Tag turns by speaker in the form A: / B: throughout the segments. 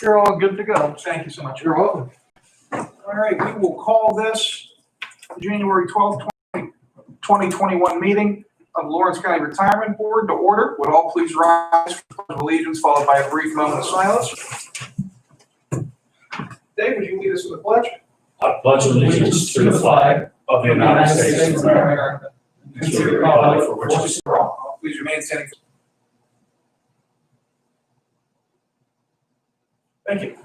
A: You're all good to go.
B: Thank you so much.
A: You're welcome.
B: All right, we will call this January 12th, 2021 meeting of Lawrence County Retirement Board to order. Would all please rise for the Pledge of Allegiance, followed by a brief moment of silence. Dave, would you lead us in the pledge?
C: I pledge allegiance to the flag of the United States of America and to the republic for which it stands.
B: Please remain standing. Thank you.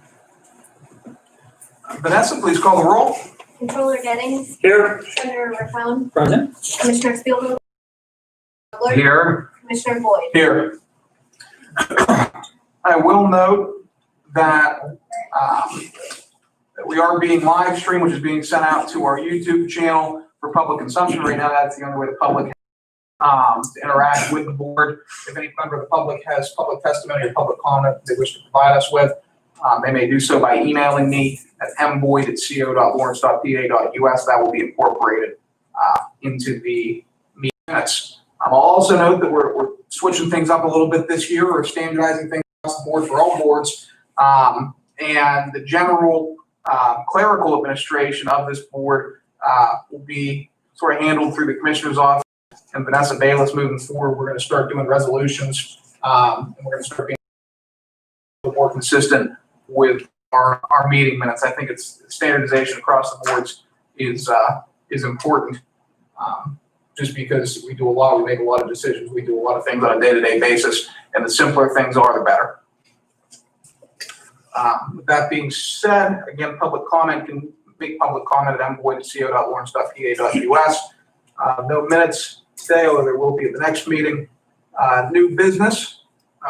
B: Vanessa, please call the roll.
D: Controller Gettings,
C: Here.
D: Senator Raffone,
C: Present.
D: Commissioner Spielman,
B: Here.
D: Commissioner Boyd.
B: Here. I will note that that we are being live streamed, which is being sent out to our YouTube channel for public consumption. Right now, that's the only way the public to interact with the board. If any member of the public has public testimony or public comment they wish to provide us with, they may do so by emailing me at mboyd@co.lawrence.pa.us. That will be incorporated into the minutes. I'll also note that we're switching things up a little bit this year. We're standardizing things across the board for all boards. And the general clerical administration of this board will be sort of handled through the commissioner's office and Vanessa Bayless. Moving forward, we're going to start doing resolutions, and we're going to start being more consistent with our meeting minutes. I think it's standardization across the boards is important. Just because we do we make a lot of decisions, we do a lot of things on a day-to-day basis, and the simpler things are, the better. With that being said, again, public comment can make public comment at mboyd@co.lawrence.pa.us. No minutes today, although there will be at the next meeting. New business.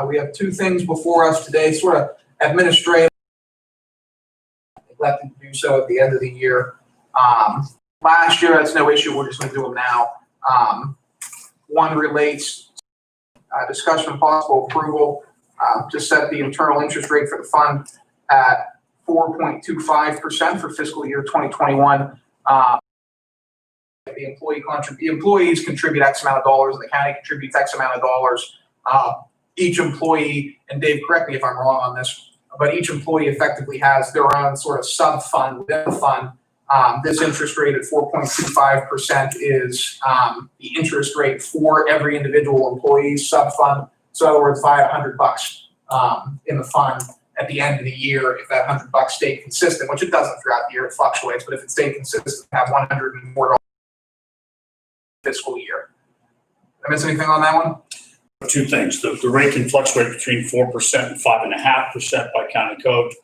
B: We have two things before us today, sort of administrative. Elected to do so at the end of the year. Last year, that's no issue. We're just going to do them now. One relates discussion and possible approval to set the internal interest rate for the fund at 4.25% for fiscal year 2021. The employees contribute X amount of dollars, and the county contributes X amount of dollars. Each employee, and Dave, correct me if I'm wrong on this, but each employee effectively has their own sort of sub-fund within the fund. This interest rate at 4.25% is the interest rate for every individual employee's sub-fund. So in other words, if I had $100 in the fund at the end of the year, if that $100 stayed consistent, which it doesn't throughout the year, it fluctuates, but if it stayed consistent, have $104 fiscal year. Did I miss anything on that one?
C: Two things. The rate can fluctuate between 4% and 5.5% by county code.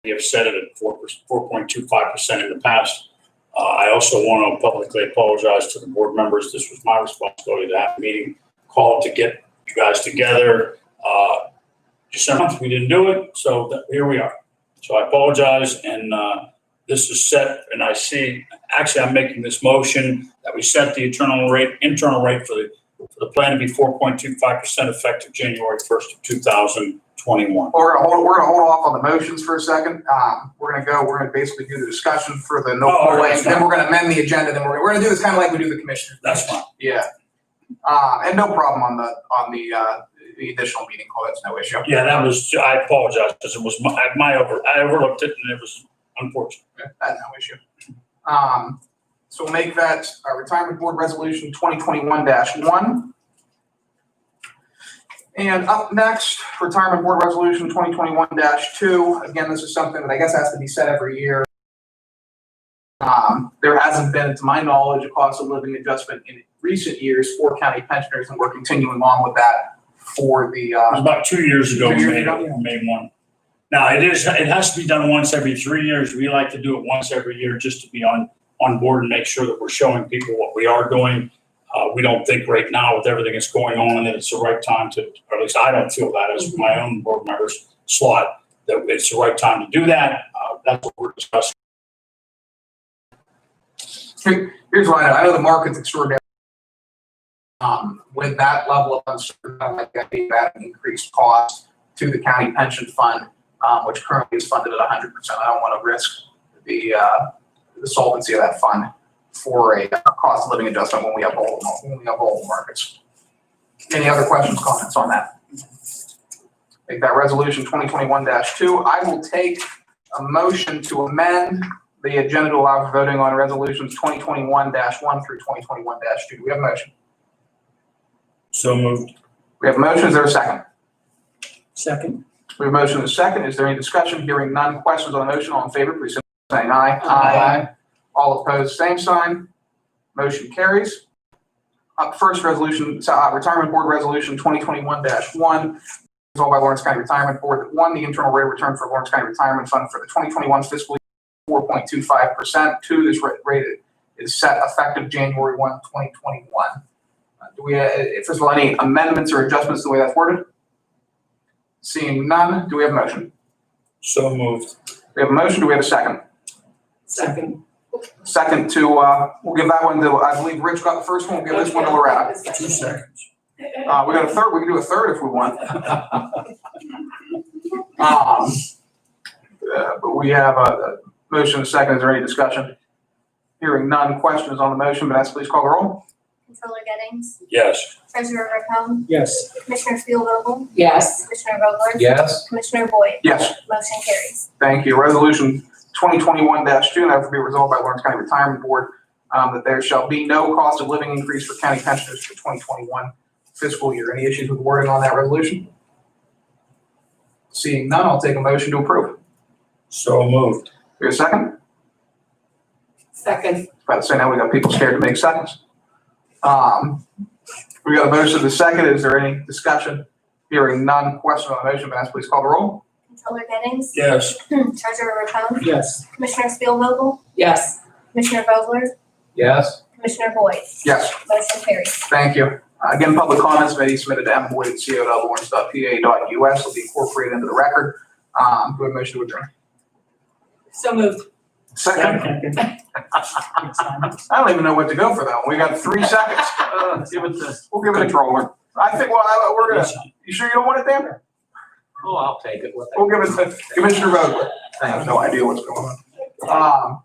C: We have set it at 4.25% in the past. I also want to publicly apologize to the board members. This was my responsibility to have a meeting called to get you guys together. December, we didn't do it, so here we are. So I apologize, and this is set, and I see, actually I'm making this motion that we set the internal rate for the plan to be 4.25% effective January 1st of 2021.
B: We're gonna hold off on the motions for a second. We're gonna basically do the discussion for the no delay, then we're gonna amend the agenda. Then we're gonna do this kind of like we do the commissioners.
C: That's fine.
B: Yeah. And no problem on the additional meeting call. That's no issue.
C: Yeah, that was. I apologize because it was I overlooked it and it was unfortunate.
B: That's no issue. So we'll make that Retirement Board Resolution 2021-1. And up next, Retirement Board Resolution 2021-2. Again, this is something that I guess has to be set every year. There hasn't been, to my knowledge, a cost of living adjustment in recent years for county pensioners, and we're continuing on with that for the.
C: It was about 2 years ago.
B: 2 years
C: we made one. Now it has to be done once every 3 years. We like to do it once every year just to be on board and make sure that we're showing people what we are doing. We don't think right now with everything that's going on that it's the right time to, or at least I don't feel that as my own board members slot, that it's the right time to do that. That's what we're discussing.
B: Here's why I know the market's extraordinary. With that level of uncertainty, like that increased cost to the county pension fund, which currently is funded at 100%. I don't want to risk the solvency of that fund for a cost of living adjustment when we have all markets. Any other questions, comments on that? Make that resolution 2021-2. I will take a motion to amend the agenda to allow for voting on resolutions 2021-1 through 2021-2. Do we have a motion?
C: So moved.
B: We have a motion. Is there a second?
A: Second.
B: We have a motion and a second. Is there any discussion? Hearing none. Questions on the motion? All in favor, please signify by saying aye.
A: Aye.
B: All opposed, same sign. Motion carries. Up first, Retirement Board Resolution 2021-1. Resolved by Lawrence County Retirement Board that 1, the internal rate of return for Lawrence County Retirement Fund for the 2021 fiscal year 4.25%. 2, this rate is set effective January 1, 2021. Do we, first of all, any amendments or adjustments to the way that's worded? Seeing none, do we have a motion?
C: So moved.
B: We have a motion. Do we have a second?
A: Second.
B: Second to, we'll give that one to, I believe Rich got the first one. We'll give this one to Loretta.
C: 2 seconds.
B: We got a third. We can do a third if we want. But we have a motion and a second. Is there any discussion? Hearing none. Questions on the motion, Vanessa, please call the roll.
D: Controller Gettings,
C: Yes.
D: Treasurer Recone,
A: Yes.
D: Commissioner Spielvogel,
A: Yes.
D: Commissioner Vogler,
A: Yes.
D: Commissioner Boyd.
B: Yes.
D: Motion carries.
B: Thank you. Resolution 2021-2, that will be resolved by Lawrence County Retirement Board, that there shall be no cost of living increase for county pensioners for 2021 fiscal year. Any issues with the wording on that resolution? Seeing none, I'll take a motion to approve.
C: So moved.
B: We have a second?
A: Second.
B: About to say now we got people scared to make seconds. We got a motion to the second. Is there any discussion? Hearing none. Question on the motion, Vanessa, please call the roll.
D: Controller Gettings,
C: Yes.
D: Treasurer Recone,
A: Yes.
D: Commissioner Spielvogel,
A: Yes.
D: Commissioner Vogler,
A: Yes.
D: Commissioner Boyd.
B: Yes.
D: Motion carries.
B: Thank you. Again, public comments may be submitted to mboyd@co.lawrence.pa.us will be incorporated into the record. Do we have a motion to adjourn?
A: So moved.
B: Second? I don't even know what to go for that one. We got 3 seconds. We'll give it a troller. I think, we're gonna, you sure you don't want it there?
E: Oh, I'll take it.
B: We'll give it to Commissioner Vogler. I have no idea what's going on.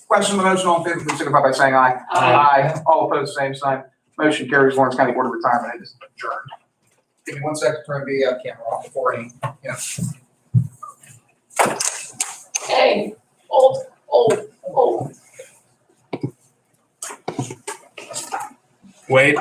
B: Question on the motion, all in favor, please signify by saying aye.
A: Aye.
B: All opposed, same sign. Motion carries. Lawrence County Board of Retirement is adjourned. Give me 1 second to turn the camera off before any,
A: Hey, old.
C: Wade?